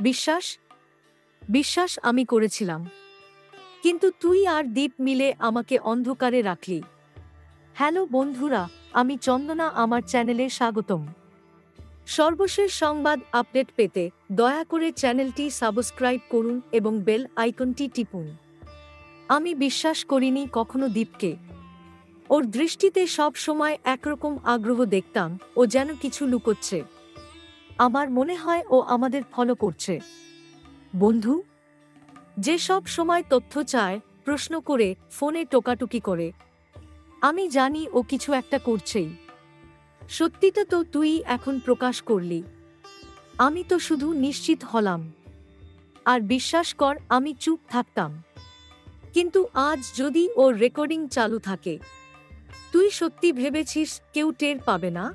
বিশ্বাস বিশ্বাস আমি করেছিলাম, কিন্তু তুই আর দীপ মিলে আমাকে অন্ধকারে রাখলি। হ্যালো বন্ধুরা, আমি চন্দনা, আমার চ্যানেলে স্বাগতম। সর্বশেষ সংবাদ আপডেট পেতে দয়া করে চ্যানেলটি সাবস্ক্রাইব করুন এবং বেল আইকনটি টিপুন। আমি বিশ্বাস করিনি কখনো দীপকে। ওর দৃষ্টিতে সব সময় একরকম আগ্রহ দেখতাম, ও যেন কিছু লুকোচ্ছে। আমার মনে হয় ও আমাদের ফলো করছে। বন্ধু যে সব সময় তথ্য চায়, প্রশ্ন করে, ফোনে টোকাটুকি করে, আমি জানি ও কিছু একটা করছেই। সত্যিটা তো তুই এখন প্রকাশ করলি। আমি তো শুধু নিশ্চিত হলাম। আর বিশ্বাস কর, আমি চুপ থাকতাম। কিন্তু আজ যদি ওর রেকর্ডিং চালু থাকে, তুই সত্যি ভেবেছিস কেউ টের পাবে না?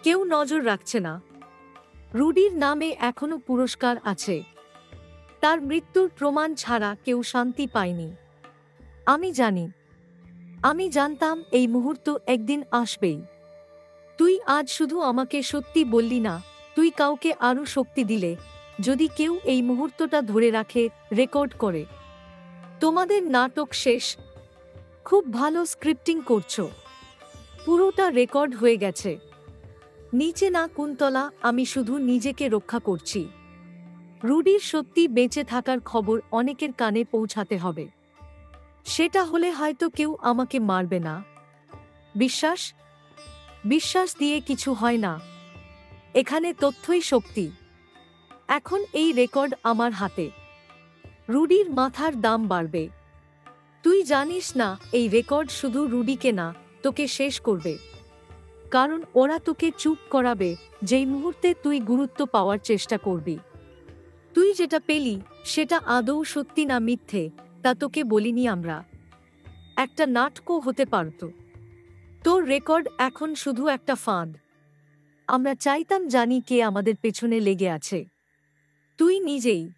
কেউ নজর রাখছে না? রুডির নামে এখনো পুরস্কার আছে। তার মৃত্যুর প্রমাণ ছাড়া কেউ শান্তি পায়নি। আমি জানি। আমি জানতাম এই মুহূর্ত একদিন আসবেই। তুই আজ শুধু আমাকে সত্যি বললি না, তুই কাউকে আরও শক্তি দিলে। যদি কেউ এই মুহূর্তটা ধরে রাখে, রেকর্ড করে। তোমাদের নাটক শেষ। খুব ভালো স্ক্রিপ্টিং করছো। পুরোটা রেকর্ড হয়ে গেছে। নিচে না কুন্তলা, আমি শুধু নিজেকে রক্ষা করছি। রুডির সত্যি বেঁচে থাকার খবর অনেকের কানে পৌঁছাতে হবে। সেটা হলে হয়তো কেউ আমাকে মারবে না। বিশ্বাস বিশ্বাস দিয়ে কিছু হয় না। এখানে তথ্যই শক্তি। এখন এই রেকর্ড আমার হাতে। রুডির মাথার দাম বাড়বে। তুই জানিস না, এই রেকর্ড শুধু রুডিকে না, তোকে শেষ করবে। কারণ ওরা তোকে চুপ করাবে যেই মুহূর্তে তুই গুরুত্ব পাওয়ার চেষ্টা করবি। তুই যেটা পেলি সেটা আদৌ সত্যি না মিথ্যে তা তোকে বলিনি আমরা। একটা নাটকও হতে পারত। তোর রেকর্ড এখন শুধু একটা ফাঁদ। আমরা চাইতাম জানি কে আমাদের পেছনে লেগে আছে। তুই নিজেই।